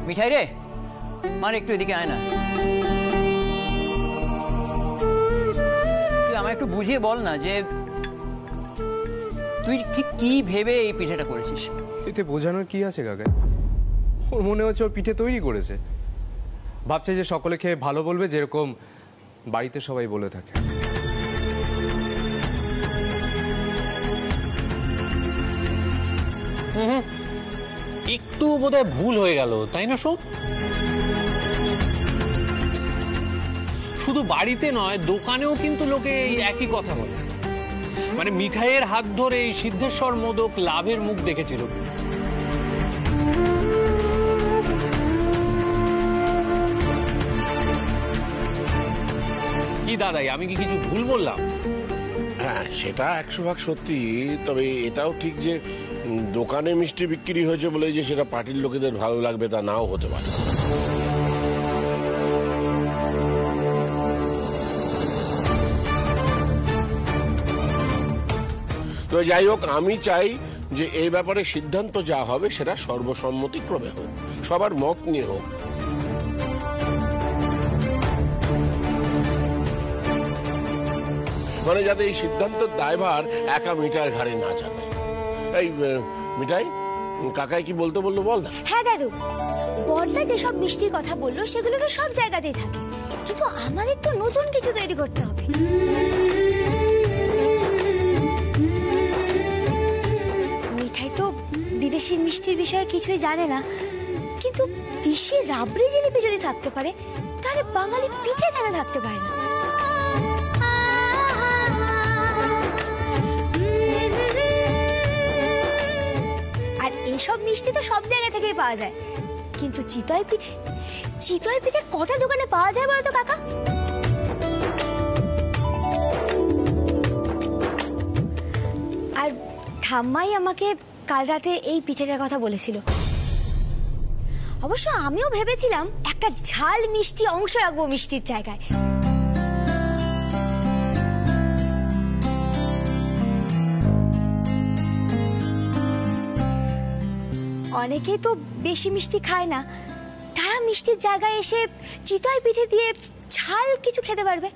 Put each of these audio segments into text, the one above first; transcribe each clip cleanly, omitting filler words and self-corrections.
মিঠাই রে, মার একটু এদিকে আয় না। তুই আমায় একটু বুঝিয়ে বল না যে তুই ঠিক কি ভেবে এই পিঠেটা করেছিস। এতে বোঝানোর কি আছে কাকা? ওর মনে হচ্ছে ওর পিঠে তৈরি করেছে, ভাবছে যে সকলে খেয়ে ভালো বলবে, যেরকম বাড়িতে সবাই বলে থাকে। একটু বোধহয় ভুল হয়ে গেল, তাই না সব? শুধু বাড়িতে নয়, দোকানেও কিন্তু লোকে এই একই কথা বলে। মানে মিঠাইয়ের হাত ধরে এই সিদ্ধেশ্বর মোদক লাভের মুখ দেখেছিল। কি দাদাই, আমি কি কিছু ভুল বললাম? হ্যাঁ, সেটা 100% সত্যি। তবে এটাও ঠিক যে দোকানে মিষ্টি বিক্রি হয়েছে বলে যে সেটা পার্টির লোকেদের ভালো লাগবে তা নাও হতে পারে। তো যাই হোক, আমি চাই যে এই ব্যাপারে সিদ্ধান্ত যা হবে সেটা সর্বসম্মতিক্রমে হোক, সবার মত নিয়ে হোক। মানে যাতে এই সিদ্ধান্তের দায়ভার একা মিঠাইয়ের ঘাড়ে না চাপে। এই মিঠাই, কাকাই কি বলতে বললো বল না। হ্যাঁ দাদু, বড়দা যেসব মিষ্টির কথা বললো সেগুলো তো সব জায়গাতেই থাকে, কিন্তু আমাদের তো নতুন কিছু তৈরি করতে হবে। মিঠাই তো বিদেশি মিষ্টির বিষয়ে কিছুই জানে না, কিন্তু দেশি রাবড়ি জিলিপি যদি থাকতে পারে তাহলে বাঙালি পিঠে কেন থাকতে পারে না? আর এইসব মিষ্টি তো সব জায়গা থেকেই পাওয়া যায়, কিন্তু চিতই পিঠে কটা দোকানে পাওয়া যায় বলো তো কাকা? আর ঠাম্মাই আমাকে কাল রাতে এই পিঠেটার কথা বলেছিল। অবশ্য আমিও ভেবেছিলাম একটা ঝাল মিষ্টি অংশ রাখবো মিষ্টির জায়গায়। অনেকেই তো বেশি মিষ্টি খায় না, তারা মিষ্টির জায়গায় এসে চিতই পিঠে দিয়ে ঝাল কিছু খেতে পারবে।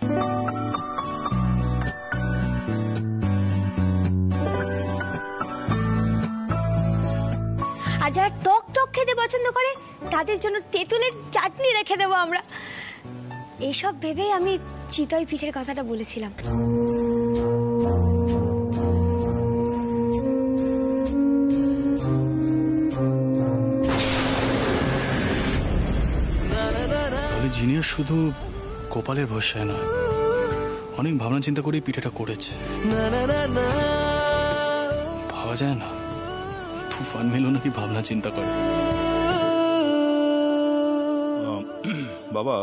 আর যারা টক টক খেতে পছন্দ করে তাদের জন্য তেঁতুলের চাটনি রেখে দেবো আমরা। এইসব ভেবেই আমি চিতই পিঠের কথাটা বলেছিলাম। জিনিয়াস শুধু গোপালের ভরসায় নয়, অনেক ভাবনা চিন্তা করে পিঠেটা করেছে। ভাবা যায় না তুফান মেলো নাকি ভাবনা চিন্তা করে। বাবা,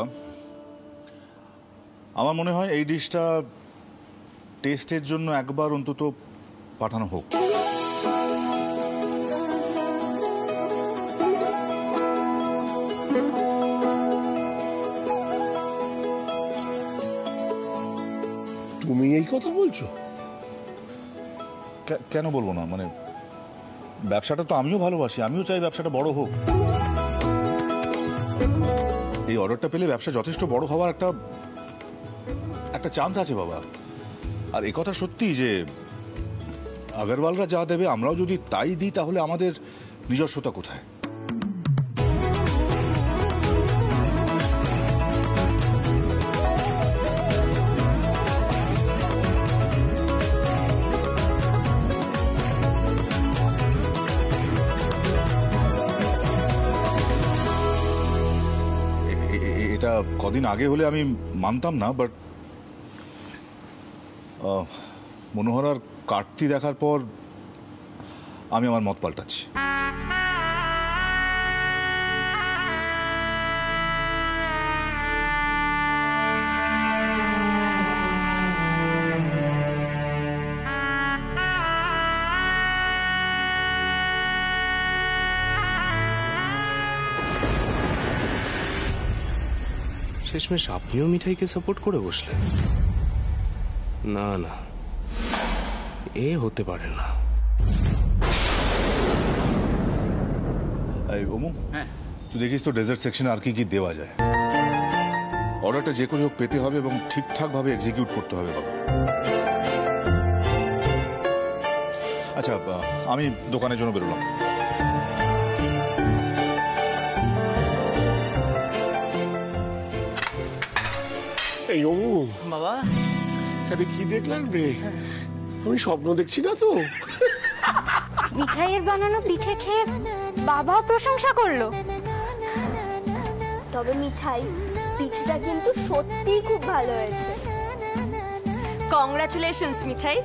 আমার মনে হয় এই ডিশটা টেস্টের জন্য একবার অন্তত পাঠানো হোক। তুমি এই কথা বলছো? কেন বলবো না? মানে ব্যবসাটা তো আমিও ভালোবাসি, আমিও চাই ব্যবসাটা বড় হোক। এই অর্ডারটা পেলে ব্যবসা যথেষ্ট বড় হওয়ার একটা চান্স আছে বাবা। আর এই কথা সত্যি যে আগরওয়ালরা যা দেবে আমরাও যদি তাই দিই তাহলে আমাদের নিজস্বতা কোথায়? এটা কদিন আগে হলে আমি মানতাম না, বাট মনোহর আর কাটতি দেখার পর আমি আমার মত পাল্টাচ্ছি। শেষমেশ আপনিও মিঠাইকে সাপোর্ট করে বসলেন? না না, এ হতে পারে না। এই ওমু, তুই দেখিস তো ডেজার্ট সেকশনে আর কি কি দেওয়া যায়। অর্ডারটা যে কোনো হোক পেতে হবে এবং ঠিকঠাক ভাবে এক্সিকিউট করতে হবে বাবা। আচ্ছা, আমি দোকানের জন্য বেরোলাম। এই বাবা আরে কি দেখলাম রে? আমি স্বপ্ন দেখছি না তো? মিঠাইয়ের বানানো পিঠে খেয়ে বাবা প্রশংসা করলো। তবে মিঠাই পিঠেটা কিন্তু সত্যিই খুব ভালো হয়েছে। কংগ্রাচুলেশনস মিঠাই।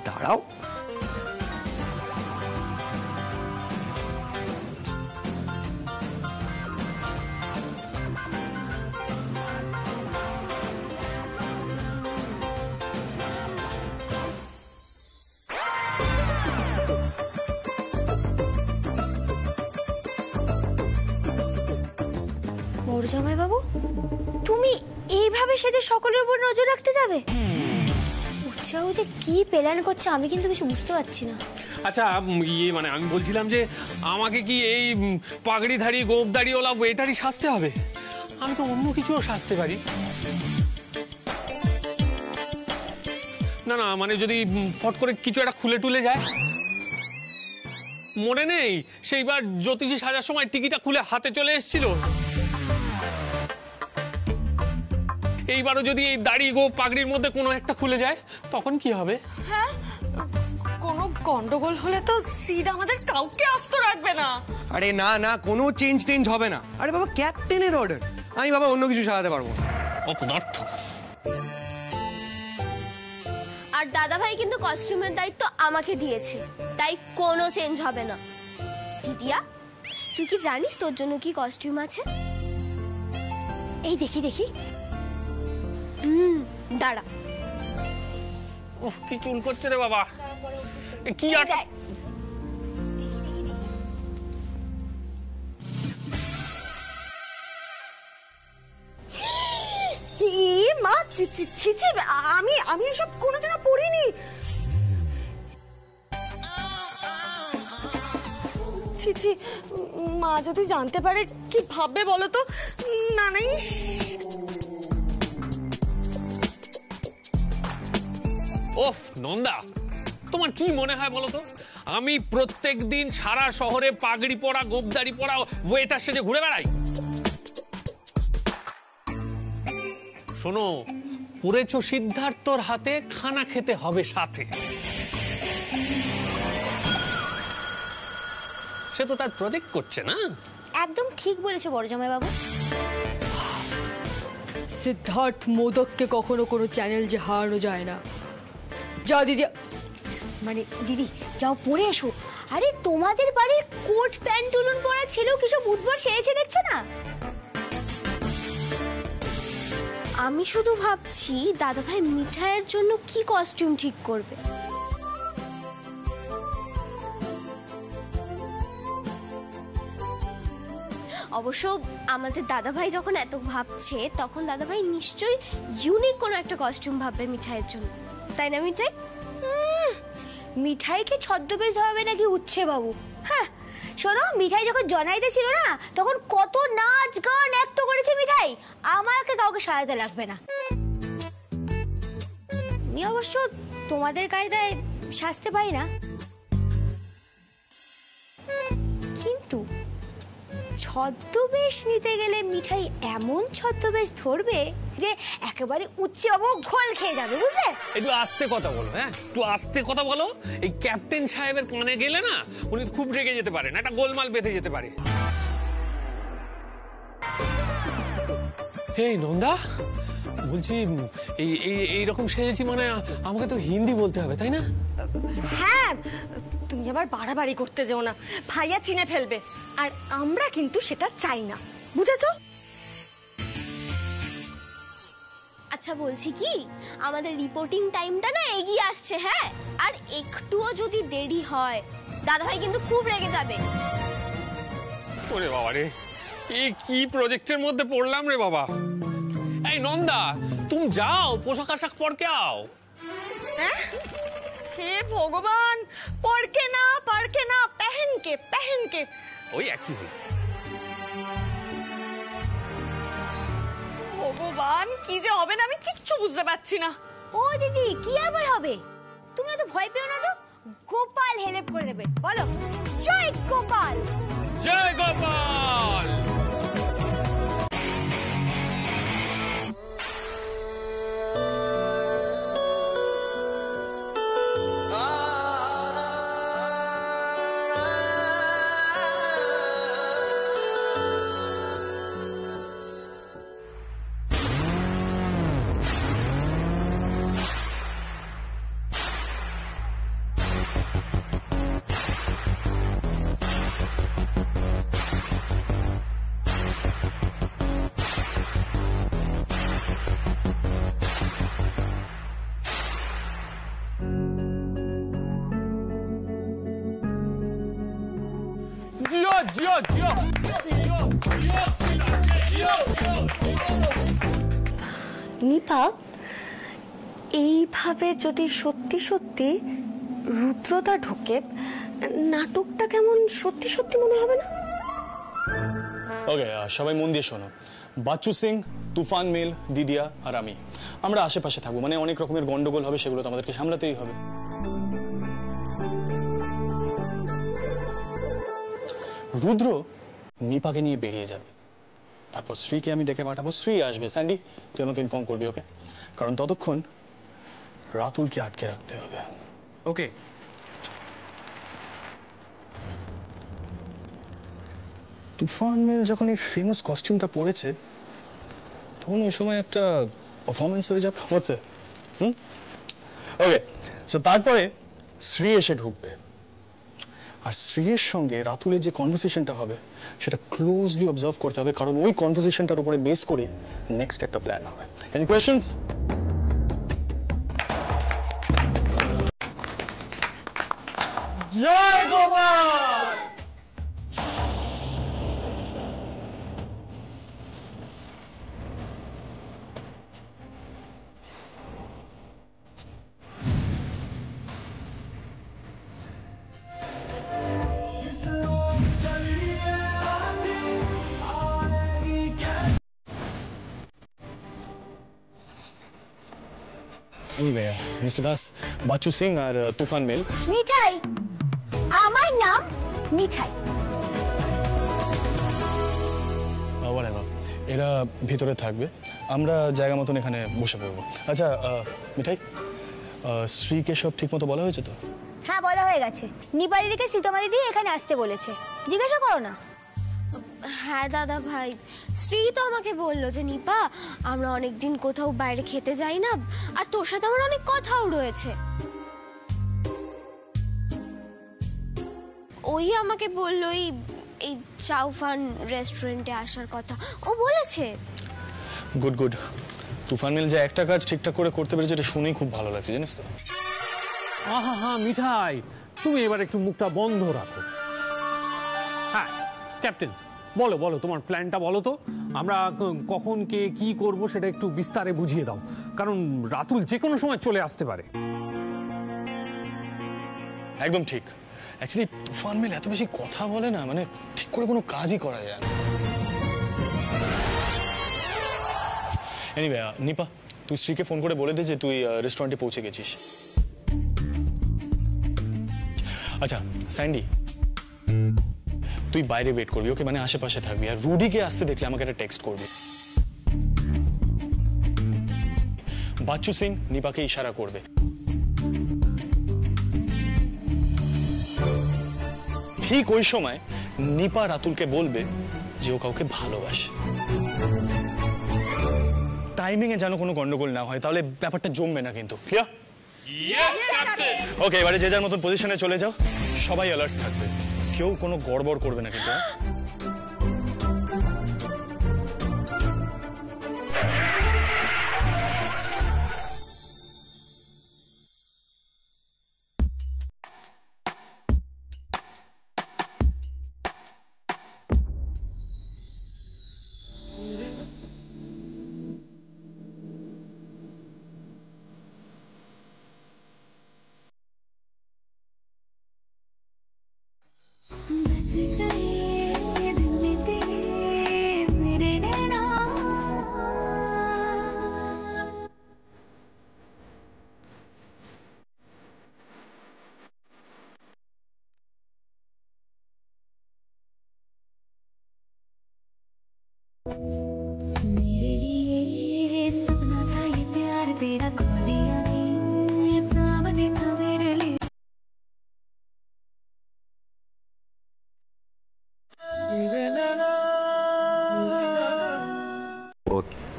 দাঁড়াও, বড় জামাই বাবু, তুমি এইভাবে সেদের সকলের উপর নজর রাখতে যাবে? উৎসাহ যে কি প্ল্যান করছে আমি কিন্তু কিছু বুঝতে পারছি না। আচ্ছা মানে আমি বলছিলাম যে আমাকে কি এই পাগড়িধারী গোপদাড়িওয়ালা ওয়েটারই সাজতে হবে? আমি তো অন্য কিছুও সাজতে পারি। না না, মানে যদি ফট করে কিছু একটা খুলে টুলে যায়। মনে নেই সেইবার জ্যোতিষী সাজার সময় টিকিটা খুলে হাতে চলে এসেছিল? এইবারও যদি এই দাড়ি গো পাগড়ির মধ্যে কোনো একটা খুলে যায় তখন কি হবে? হ্যাঁ, কোনো গন্ডগোল হলে তো সিড আমাদের কাউকে আস্ত রাখবে না। আরে না না, কোনো চেঞ্জ হবে না। আরে বাবা, ক্যাপ্টেনের অর্ডার, আমি বাবা অন্য কিছু সাজাতে পারবো না। অপদার্থ। আর দাদা ভাই কিন্তু কস্টিউমের দায়িত্ব আমাকে দিয়েছে, তাই কোনো চেঞ্জ হবে না। দিদিয়া, তুই কি জানিস তোর জন্য কি কস্টিউম আছে? এই দেখি দেখি। দাঁড়া। উফ, কি চুল করছে রে বাবা। কি আর মা, আমি এসব কোনোদিনও পড়িনি। ছি, মা যদি জানতে পারে কি ভাববে বলো তো? না না, ওফ নন্দা, তোমার কি মনে হয় বলো তো? আমি প্রত্যেক দিন সারা শহরে পাগড়ি পরা গোপদাড়ি পরা ওয়েটার সেজে ঘুরে বেড়াই? শোনো, পড়েছো সিদ্ধার্থর হাতে, খানা খেতে হবে সাথে। সে তো তার প্রজেক্ট করছে না? একদম ঠিক বলেছো বড় জামাই বাবু। সিদ্ধার্থ মোদককে কখনো কোনো চ্যানেল যে হারানো যায় না। যা দিদি, মানে দিদি যাও পরে এসো। আরে তোমাদের বাড়ির কোট প্যান্টুলুন পরা ছেলেও কিসব উদ্ভট সেরেছে দেখছো না? আমি শুধু ভাবছি দাদাভাই মিঠাইয়ের জন্য কি কস্টিউম ঠিক করবে। অবশ্য আমাদের দাদাভাই যখন এত ভাবছে তখন দাদাভাই নিশ্চয়ই ইউনিক কোনো একটা কস্টিউম ভাববে মিঠাইয়ের জন্য, তাই না মিঠাই? মিঠাইকে ছদ্মবেশ ধরাবে নাকি উচ্ছে বাবু? হ্যাঁ শোনো, মিঠাই যখন জনাইতে ছিল না তখন কত নাচ গান অ্যাক্ট করেছে মিঠাই, আমাকে কাউকে সাজাতে লাগবে না। আমি অবশ্য তোমাদের কায়দায় সাজতে পারি না, কিন্তু ছদ্মবেশ নিতে গেলে মিঠাই এমন ছদ্মবেশ ধরবে যে একেবারে উচ্চে বাবু ঘোল খেয়ে যাবে, বুঝলে? একটু আস্তে কথা বলো। হ্যাঁ, একটু আস্তে কথা বলো। এই ক্যাপ্টেন সাহেবের কানে গেলে না উনি খুব রেগে যেতে পারেন, একটা গোলমাল বেঁধে যেতে পারে। এই নন্দা, বলছি এইরকম সেজেছি মানে আমাকে তো হিন্দি বলতে হবে, তাই না? হ্যাঁ, তুমি আবার বাড়াবাড়ি করতে যেও না, ভাইয়া চিনে ফেলবে। আর আমরা কিন্তু সেটা চাই না, বুঝেছো? আচ্ছা বলছি কি, আমাদের রিপোর্টিং টাইমটা না এগিয়ে আসছে। হ্যাঁ, আর একটুও যদি দেরি হয় দাদাভাই কিন্তু খুব রেগে যাবে। ওরে বাবা রে, এই কি প্রজেক্টের মধ্যে পড়লাম রে বাবা। नंदा तुम जाओ पोशाक आशाक पढ़ के आओ। हे भगवान, पढ़ के ना पहन के ওই একই হই। ভগবান, কি যে হবে না আমি কিচ্ছু বুঝতে পারছি না। ও দিদি, কি আবার হবে? তুমি তো ভয় পেও না তো, গোপাল হেল্প করে দেবে। বলো জয় গোপাল। জয় গোপাল। নিপা, এইভাবে যদি সত্যি সত্যি রুদ্রতা ঢোকে, নাটকটা কেমন সত্যি সত্যি মনে হবে না? ওকে, সবাই মন দিয়ে শোনো। বাচ্চু সিং, তুফান মিল, দিদিয়া আর আমি, আমরা আশেপাশে থাকবো। মানে অনেক রকমের গন্ডগোল হবে, সেগুলো তো আমাদেরকে সামলাতেই হবে। রুদ্র নিপাকে নিয়ে বেরিয়ে যাবে, তারপর শ্রীকে আমি ডেকে পাঠাবো, শ্রী আসবে। স্যান্ডি, তুই আমাকে ইনফর্ম করবি, ওকে? কারণ ততক্ষণ রাতুলকে আটকে রাখতে হবে। ওকে। তুফান মিল যখন এই ফেমাস কস্টিউমটা পরেছে, তখন ওই সময় একটা পারফরমেন্স হয়ে যাক হচ্ছে। ওকে, সো তারপরে শ্রী এসে ঢুকবে, আর শ্রীয়ের সঙ্গে রাতুলের যে কনভারসেশনটা হবে সেটা ক্লোজলি অবজার্ভ করতে হবে, কারণ ওই কনভারসেশনটার উপরে বেস করে নেক্সট একটা প্ল্যান হবে। Any questions? Joy Gopal. Mister Das, Bachchu Singh আর তুফান মিল। মিঠাই, আমার নাম মিঠাই। এরা ভিতরে থাকবে, আমরা জায়গা মতন এখানে বসে পড়বো। আচ্ছা মিঠাই, শ্রীকে সব ঠিক মতো বলা হয়েছে তো? হ্যাঁ, বলা হয়ে গেছে। নিপারিকে সীতামা দিদি এখানে আসতে বলেছে, জিজ্ঞাসা করো না। হ্যাঁ দাদা ভাই, শ্রী তো আমাকে বললো যে নিপা, আমরা অনেকদিন কোথাও বাইরে খেতে যাই না, আর তোর সাথে আমার অনেক কথাও রয়েছে। ওই আমাকে বললো এই চাউফান রেস্টুরেন্টে আসার কথা, ও বলেছে। Good good. তুফান মিল যে একটা কাজ ঠিকঠাক করে করতে পেরেছে, এটা শুনেই খুব ভালো লাগছে, জানিস তো? আহা মিঠাই, তুমি এবার একটু মুখটা বন্ধ রাখো। হ্যাঁ ক্যাপ্টেন, বলো বলো তোমার প্ল্যানটা বলো তো। আমরা কখন কে কি করব সেটা একটু বিস্তারে বুঝিয়ে দাও, কারণ রাতুল যে কোনো সময় চলে আসতে পারে। একদম ঠিক। অ্যাকচুয়ালি তুফান মিল এত বেশি কথা বলে না, মানে ঠিক করে কোনো কাজই করা যায় না। এনিওয়ে নিপা, তুই শ্রীকে ফোন করে বলে দে যে তুই রেস্টুরেন্টে পৌঁছে গেছিস। আচ্ছা স্যান্ডি, তুই বাইরে ওয়েট করবি, ওকে? মানে আশেপাশে থাকবি, আর রুডিকে আসতে দেখলে আমাকে একটা টেক্সট করবি। বাচ্চু সিং নিপাকে ইশারা করবে। ঠিক ওই সময় নিপা রাতুলকে বলবে যে ও কাউকে ভালোবাসে। টাইমিং এ যেন কোনো গন্ডগোল না হয়, তাহলে ব্যাপারটা জমবে না কিন্তু। ক্লিয়ার? ওকে, এবারে যে যার মতন পজিশনে চলে যাও, সবাই অ্যালার্ট থাকবে, কেউ কোনো গড়বড় করবে না কিন্তু।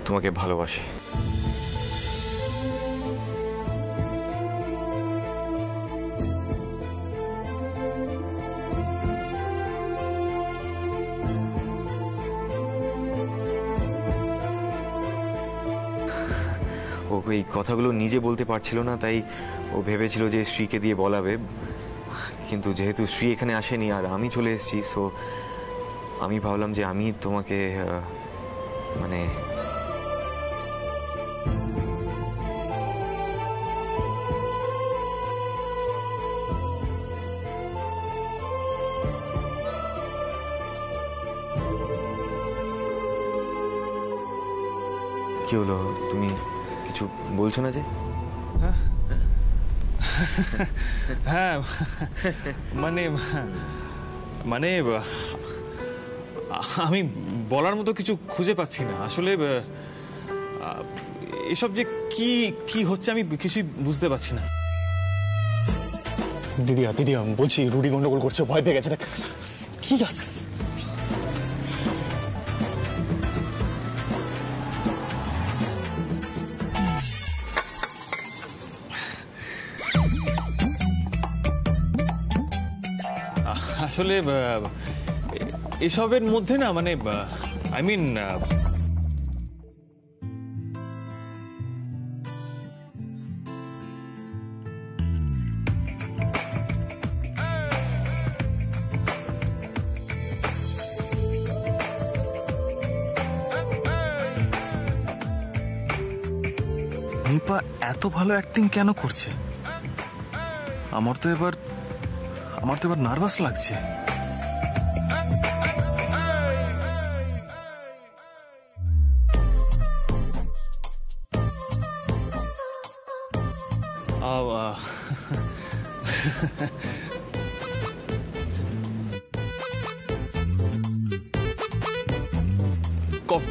তোমাকে ভালোবাসি। ও এই কথাগুলো নিজে বলতে পারছিল না, তাই ও ভেবেছিল যে শ্রীকে দিয়ে বলাবে, কিন্তু যেহেতু শ্রী এখানে আসেনি আর আমি চলে এসেছি, সো আমি ভাবলাম যে আমি তোমাকে মানে কি হলো, তুমি কিছু বলছো না যে? হ্যাঁ মানে মানে আমি বলার মতো কিছু খুঁজে পাচ্ছি না আসলে। এসব যে কি কি হচ্ছে আমি কিছুই বুঝতে পারছি না। দিদিয়া দিদিয়া বলছি রুডি গন্ডগোল করছে, ভয় পেয়ে গেছে। দেখ কি আছে। আসলে এসবের মধ্যে না মানে আই মিন নিপা এত ভালো অ্যাক্টিং কেন করছে? আমার তো এবার নার্ভাস লাগছে।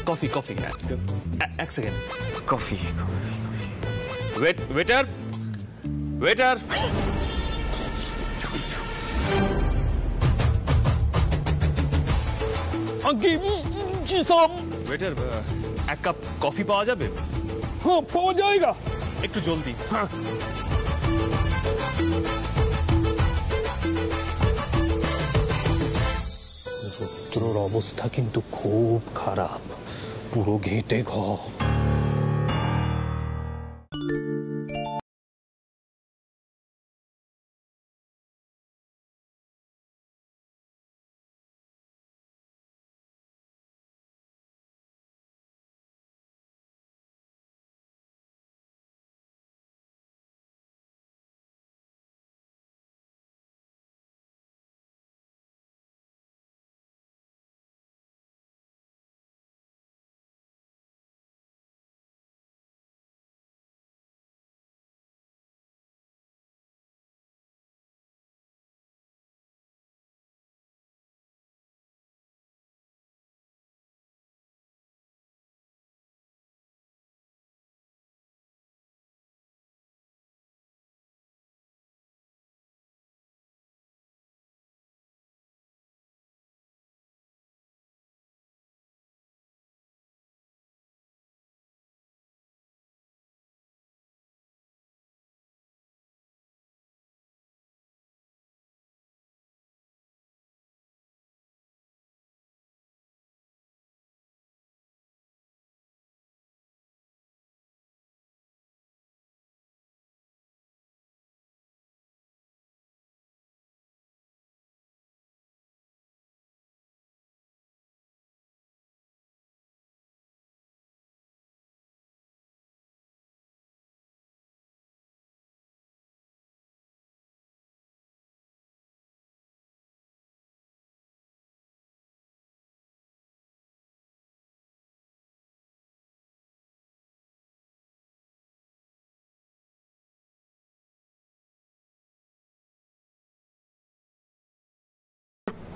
কফি কফি এক second. Coffee waiter waiter waiter এক কাপ কফি পাওয়া যাবে? হ্যাঁ পাওয়া যায়গা, একটু জলদি। হ্যাঁ রুদ্রর অবস্থা কিন্তু খুব খারাপ, পুরো ঘেঁটে ঘ।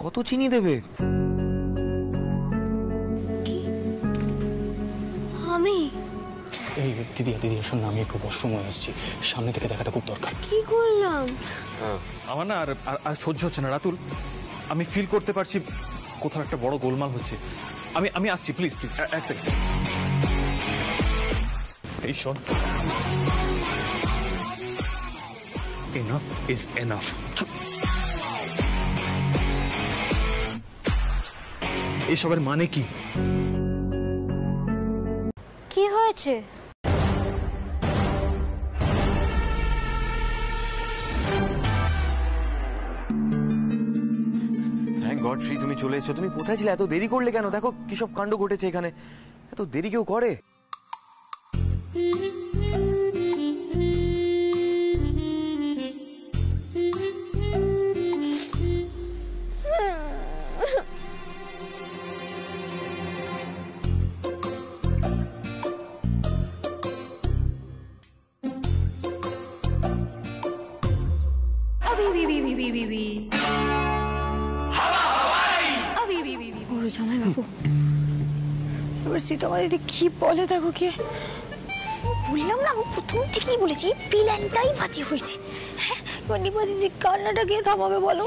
কত চিনি দেবে? আমি এই দিদি দিদি শোন না, আমি একটু ওয়াশরুম হয়ে এসেছি, সামনে থেকে দেখাটা খুব দরকার। কি করলাম? আমার না আর সহ্য হচ্ছে না রাতুল, আমি ফিল করতে পারছি কোথাও একটা বড় গোলমাল হচ্ছে। আমি আসছি, প্লিজ প্লিজ এক সেকেন্ড। এই শোন, এনাফ ইজ এনাফ। এসবের মানে কি? কি হয়েছে? থ্যাংক গড শ্রী তুমি চলে এসেছো। তুমি কোথায় ছিলে? এত দেরি করলে কেন? দেখো কি সব কাণ্ড ঘটেছে এখানে। এত দেরি কেউ করে? জামাই বাবু, এবার সীতামা দিদি কি বলে দেখো কে। বললাম না, আমি প্রথম থেকেই বলেছি এই প্ল্যানটাই বাজে হয়েছে। হ্যাঁ, এবার নিপা দিদি কান্নাটা কে থামাবে বলো?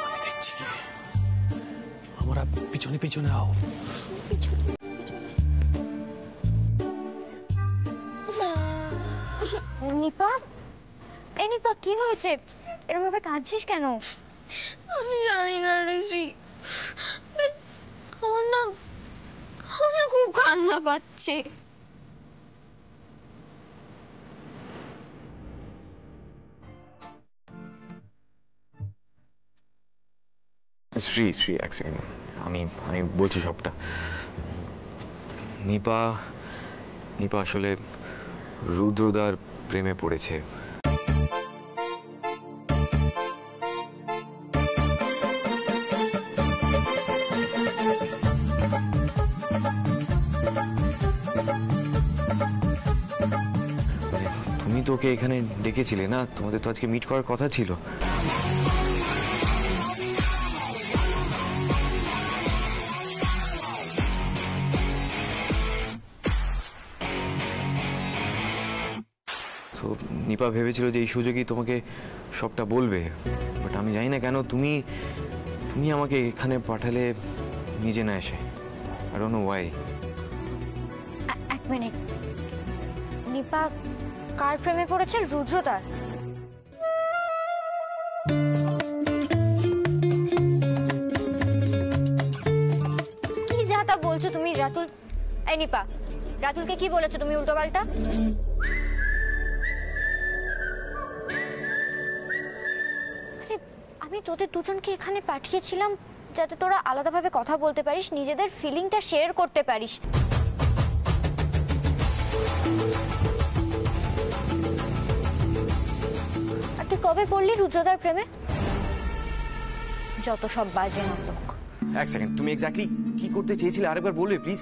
আমি দেখছি কি। আমরা পিছনে পিছনে আও। নিপা, এই নিপা কি হয়েছে? এরকম ভাবে কাঁদছিস কেন? আমি জানি না রে শ্রী, আমার না খুব কান্না পাচ্ছে। শ্রী শ্রী এক সেকেন্ড, আমি আমি বলছি সবটা। নিপা নিপা আসলে রুদ্রদার প্রেমে পড়েছে। তুমি তো ওকে এখানে ডেকেছিলে না? তোমাদের তো আজকে মিট করার কথা ছিল। তো নিপা ভেবেছিল যে এই সুযোগই তোমাকে সবটা বলবে, বাট আমি জানি না কেন তুমি তুমি আমাকে এখানে পাঠালে নিজে না এসে। I don't know Y. এক মিনিট, নিপা কার প্রেমে পড়েছে? রুদ্রদার? কি যা তা বলছো তুমি রাতুল? এই নিপা, রাতুলকে কি বলেছো তুমি উল্টো পাল্টা? আমি তোদের দুজনকে এখানে পাঠিয়েছিলাম যাতে তোরা আলাদাভাবে কথা বলতে পারিস, নিজেদের ফিলিংটা শেয়ার করতে পারিস। আর তুই কবে পড়লি রুদ্রদার প্রেমে? যত সব বাজে নাটক। এক সেকেন্ড, তুমি এক্স্যাক্টলি কি করতে চেয়েছিলে আরেকবার বলবে প্লিজ?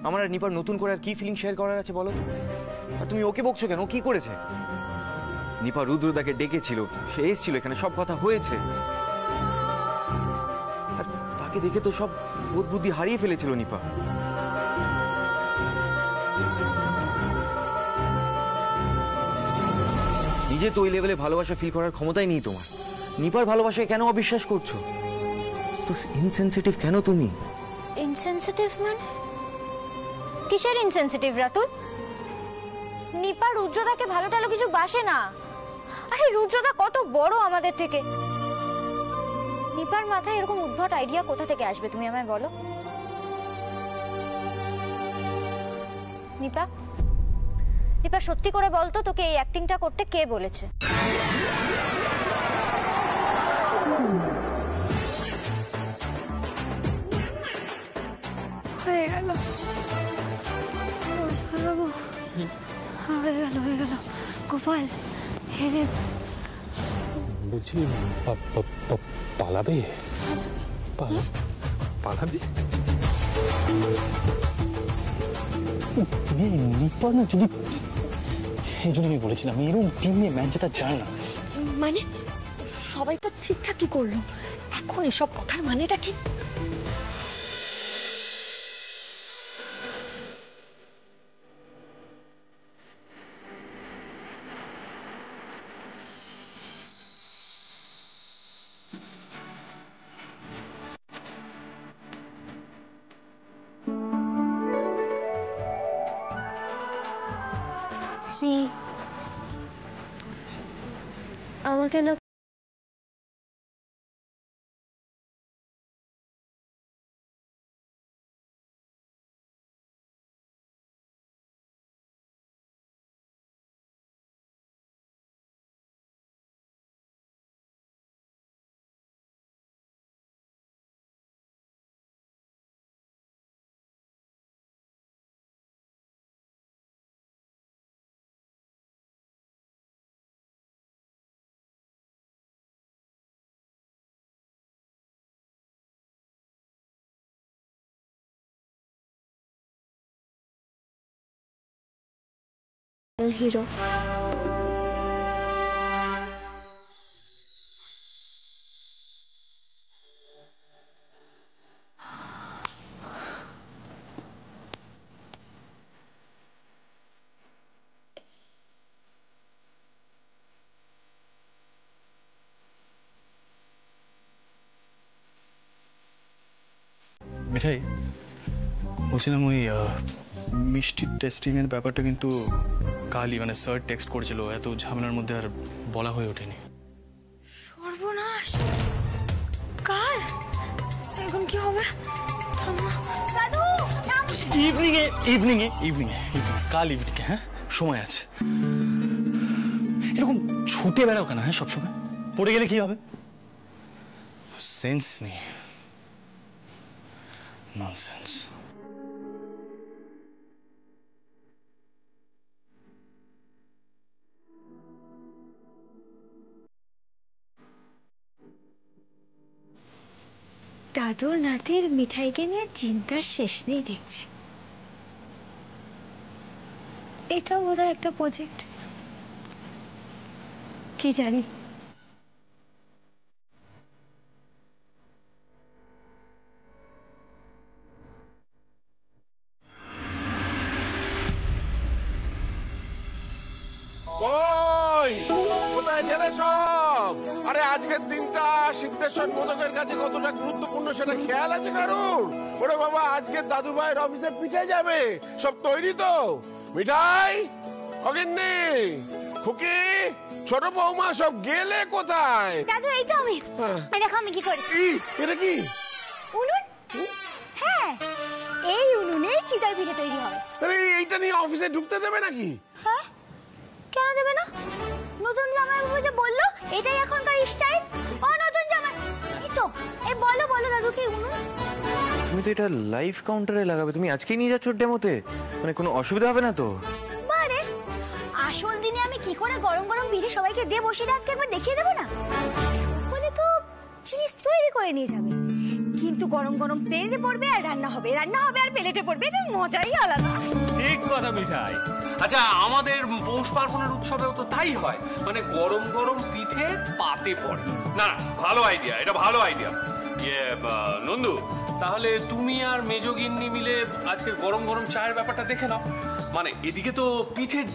আমার আর নিপার নতুন করে আর কি ফিলিং শেয়ার করার আছে বলো? আর তুমি ওকে বকছো কেন? ও কি করেছে? নিপা রুদ্রদাকে ডেকেছিল, সে এসেছিল, এখানে সব কথা হয়েছে। আর তাকে দেখে তো সব বোধ বুদ্ধি হারিয়ে ফেলেছিল নিপা। নিজে তো ওই লেভেলে ভালোবাসা ফিল করার ক্ষমতাই নেই তোমার। নিপার ভালোবাসায় কেন অবিশ্বাস করছো? তো ইনসেনসিটিভ কেন তুমি? ইনসেনসিটিভ মানে? কিসের ইনসেনসিটিভ রাতুল? নিপা রুদ্রদাকে ভালো টালো কিছু বাসে না। আরে রুদ্রদা কত বড় আমাদের থেকে। নিপার মাথায় এরকম উদ্ভট আইডিয়া কোথা থেকে আসবে তুমি আমায় বলো? নিপা, নিপা সত্যি করে বলতো তোকে এই অ্যাক্টিংটা করতে কে বলেছে? হয়ে গেল, হয়ে গেল গোপাল। হেরে বলছি পালাবে? পালাবে? নিপা না, যদি এই জন্য আমি বলেছিলাম এরকম টিম নিয়ে ম্যাচ জেতা যায় না। মানে সবাই তো ঠিকঠাকই করলো, এখন এসব কথার মানেটা কি? শ্রী আমাকে না হিরো। মিঠাই, বলছিলাম ওই মিষ্টির টেস্টিং এর ব্যাপারটা কিন্তু কালই মানে স্যার টেক্সট করেছিল, এত ঝামেলার মধ্যে আর বলা হয়ে ওঠেনি। সর্বনাশ, কাল এখন কি হবে? দাদু ইভিনিং এ ইভিনিং এ ইভিনিং এ কাল ইভিনিং এ, হ্যাঁ সময় আছে। এরকম ছুটে বেড়াও কেন? হ্যাঁ সবসময় পড়ে গেলে কি হবে? সেন্স নেই, ননসেন্স। দাদুর নাতির মিঠাইকে নিয়ে চিন্তার শেষ নেই দেখছি। এটাও বোধহয় একটা প্রজেক্ট, কি জানি। কোথায় গেলে সব? আরে আজকের দিনটা সিদ্ধেশ্বর মোদকের কাছে কতটা গুরুত্বপূর্ণ সেটা খেয়াল আছে কারুর? ওরে বাবা, আজকে দাদু ভাইয়ের অফিসে পিঠে যাবে, সব তৈরি তো? মিঠাই, অগিন্নি, খুকি, ছোট বৌমা সব গেলে কোথায়? দাদু এই তো আমি। দেখো আমি কি করেছি। এটা কি? উনুন। হ্যাঁ, এই উনুনে চিতই পিঠে তৈরি হবে। আরে এইটা নিয়ে অফিসে ঢুকতে দেবে নাকি? হ্যাঁ, কেন দেবে না? নতুন জামাইবাবু যে বললো এটাই এখনকার স্টাইল। ও নতুন জামাই, এই তো এই বলো বলো দাদুকে উনুন। তুমি তো এটা লাইভ কাউন্টারে লাগাবে, তুমি আজকেই নিয়ে যাচ্ছ ডেমোতে? মানে কোনো অসুবিধা হবে না তো? বারে, আসল দিনে আমি কি করে গরম গরম পিঠে সবাইকে দিয়ে বসিয়ে আজকে একবার দেখিয়ে দেবো না? বলে তো জিনিস তৈরি করে নিয়ে যাবে, কিন্তু গরম গরম প্লেটে পড়বে আর রান্না হবে আর প্লেটে পড়বে, এটা মজাই আলাদা। ঠিক কথা মিঠাই। আচ্ছা, আমাদের পৌষ পার্বণের উৎসবেও তো তাই হয়, মানে গরম গরম পিঠে পাতে পড়ে। না, ভালো আইডিয়া, এটা ভালো আইডিয়া। নন্দু, তাহলে তুমি আর মেজগিন্নি মিলে আজকে গরম গরম চায়ের ব্যাপারটা দেখে নাও। মানে এদিকে তো পিঠের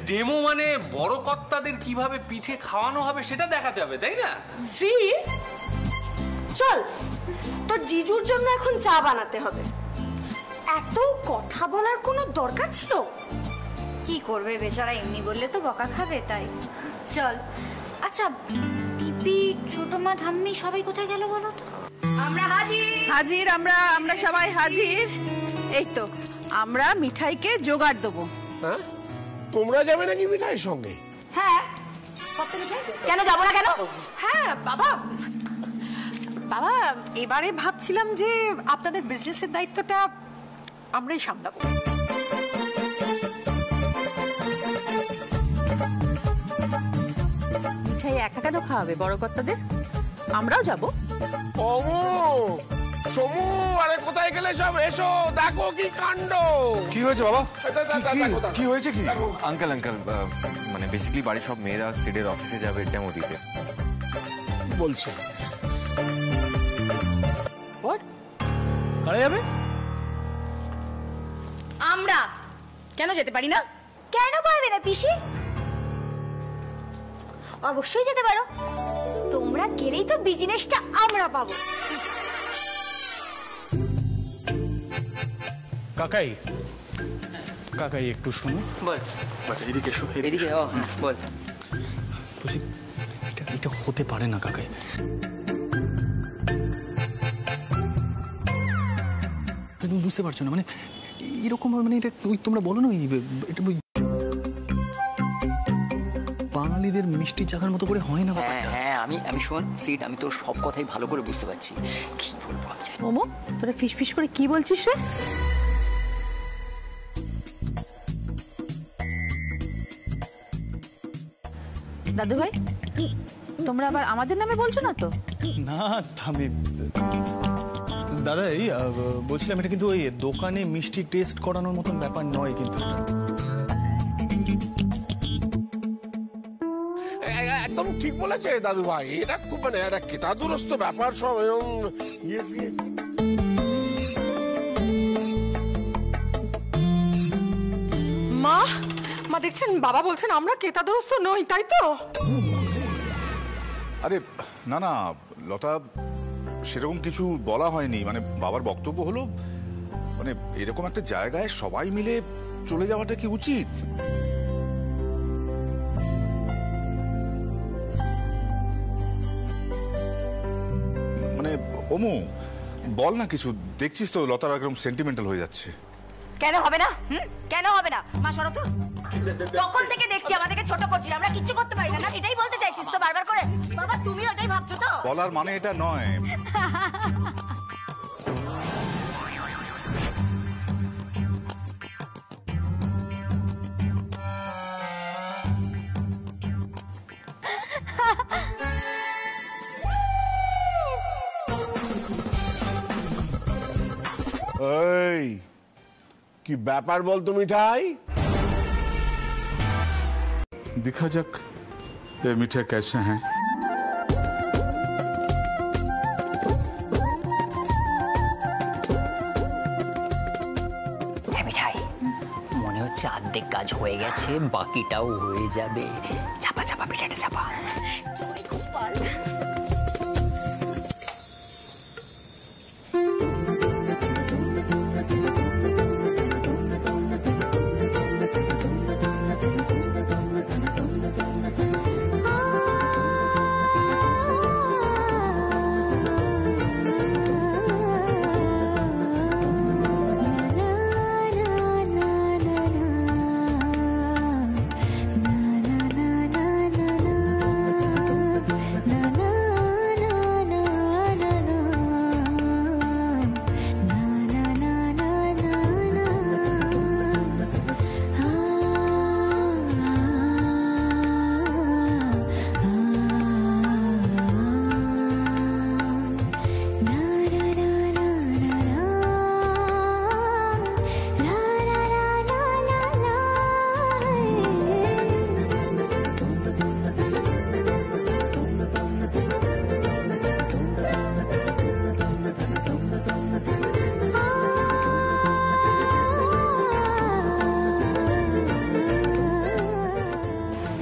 ডেমো মানে বড় কর্তাদের কিভাবে পিঠে খাওয়ানো হবে সেটা দেখাতে হবে, তাই না? শ্রী, চল তোর জিজুর জন্য এখন চা বানাতে হবে। এত কথা বলার কোনো দরকার ছিল? কি করবে বেচারা, এমনি বললে তো বকা খাবে, তাই চল। আচ্ছা, পিপি, ছোট মা, ঠাম্মি সবাই কোথায় গেল বলো তো? আমরা হাজির, আমরা সবাই হাজির। এই তো আমরা মিঠাইকে জোগাড় দেবো। হ্যাঁ, তোমরা যাবে নাকি মিঠাইয়ের সঙ্গে? হ্যাঁ, কেন যাবো না কেন? হ্যাঁ বাবা, এবারে ভাবছিলাম যে আপনাদের বিজনেসের দায়িত্বটা আমরাই সামলাবো। মিঠাই একা কেন খাওয়াবে বড় কর্তাদের? আমরাও যাবো। সমু, আরে কোথায় গেলে সব? এসো, দেখো কি কাণ্ড। কি হয়েছে বাবা? কি হয়েছে? কি আঙ্কেল মানে বেসিক্যালি বাড়ির সব মেয়েরা সিডের অফিসে যাবে ডেমো দিতে বলছে। কারা যাবে? আমরা কেন যেতে পারি না? কেন পারবে না পিসি? অবশ্যই যেতে পারো, তোমরা গেলেই তো বিজনেসটা আমরা পাবো। কাকাই, কাকাই একটু শুনো। বল। এদিকে এসো। এদিকে বল। বলছি এটা হতে পারে না কাকাই। তুমি বুঝতে পারছো না, মানে এরকম মানে এটা তোমরা বলো না এটা বাঙালিদের মিষ্টি চাখার মতো করে হয় না ব্যাপারটা। হ্যাঁ আমি শোন সিট, আমি তোর সব কথাই ভালো করে বুঝতে পারছি, কি বলবো আমি জানি। মোমো তোরা ফিস করে কি বলছিস রে? দাদু ভাই, তোমরা আবার আমাদের নামে বলছো না তো? না আমি দাদা এই বলছিলাম এটা কিন্তু ওই দোকানে মিষ্টি টেস্ট করানোর মতন ব্যাপার নয় কিন্তু। একদম ঠিক বলেছে দাদু ভাই, এটা খুব মানে একটা কেতাদুরস্ত ব্যাপার সব এরকম মা মা দেখছেন বাবা বলছেন আমরা কেতাদুরস্ত নই, তাই তো? আরে না না লতা, সেরকম কিছু বলা হয়নি। মানে বাবার বক্তব্য হলো মানে এরকম একটা জায়গায় সবাই মিলে চলে যাওয়াটা কি উচিত? মানে ওমু বল না কিছু, দেখছিস তো লতার একদম সেন্টিমেন্টাল হয়ে যাচ্ছে। কেন হবে না? কেন হবে না? মা সরো তো, তখন থেকে দেখছি আমাদেরকে ছোট করছিস, আমরা কিচ্ছু করতে পারি না, এটাই বলতে চাইছিস তো বারবার করে? বাবা তুমি ওটাই ভাবছো তো? বলার মানে এটা নয়। এই কি ব্যাপার বলতো মিঠাই? दिखा जाक ये मीठे कैसे हैं। মিঠাই মনে হচ্ছে অর্ধেক কাজ হয়ে গেছে, বাকিটাও হয়ে যাবে। চাপা চাপা পিঠাটা চাপা।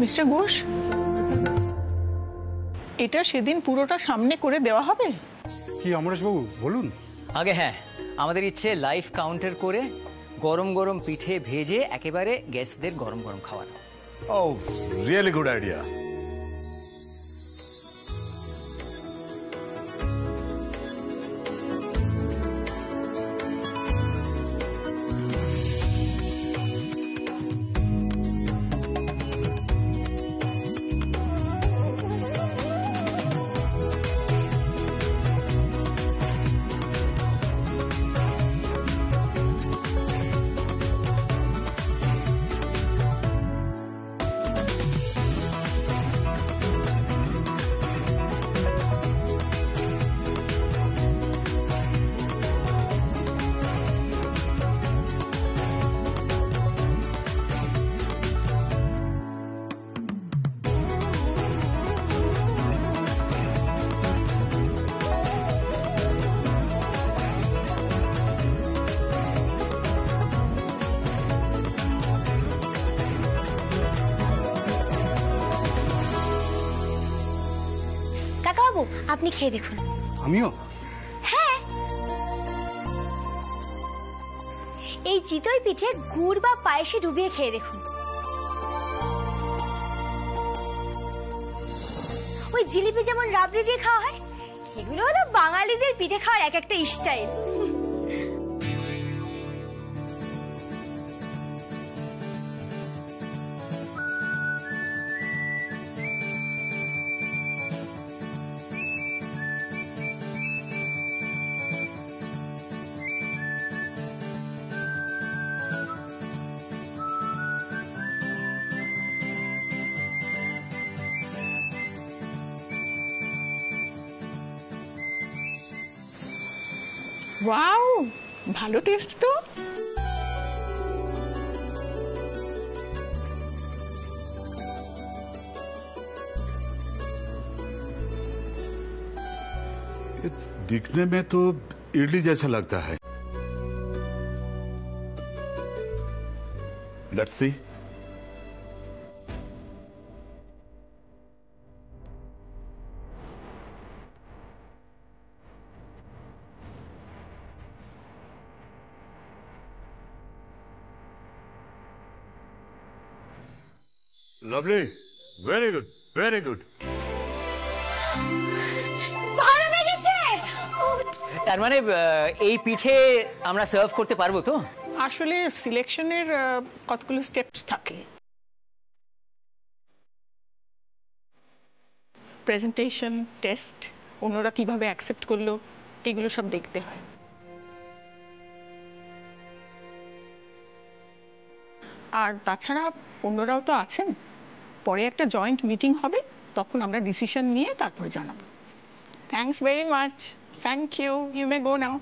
মিস্টার ঘোষ, এটা সেদিন পুরোটা সামনে করে দেওয়া হবে? কি অমরেশবাবু বলুন। আগে হ্যাঁ, আমাদের ইচ্ছে লাইভ কাউন্টার করে গরম গরম পিঠে ভেজে একেবারে গেস্টদের গরম গরম খাওয়ানো। ও রিয়েলি গুড আইডিয়া। কাকাবাবু আপনি খেয়ে দেখুন। আমিও? হ্যাঁ, এই চিতই পিঠে গুড় বা পায়েসে ডুবিয়ে খেয়ে দেখুন। ওই জিলিপি যেমন রাবড়ি দিয়ে খাওয়া হয়, এগুলো হলো বাঙালিদের পিঠে খাওয়ার এক একটা স্টাইল। ওয়াও, ভালো টেস্ট তো। दिखने में तो इडली जैसा लगता है। Let's see. Lovely, very good, very good. তার মানে এই পিঠে আমরা সার্ভ করতে পারবো তো? আসলে সিলেকশনের কতগুলো স্টেপস থাকে। প্রেজেন্টেশন, টেস্ট, অন্যরা কিভাবে অ্যাকসেপ্ট করলো, এগুলো সব দেখতে হয়। আর তাছাড়া অন্যরাও তো আছেন, পরে একটা জয়েন্ট মিটিং হবে, তখন আমরা ডিসিশন নিয়ে তারপরে জানাবো। Thanks very much. Thank you, you may go now.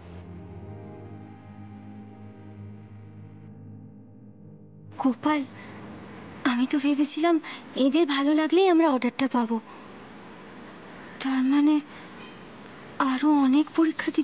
Gopal, আমি তো ভেবেছিলাম এদের ভালো লাগলেই আমরা অর্ডারটা পাবো, তার মানে আরো অনেক পরীক্ষা দিতে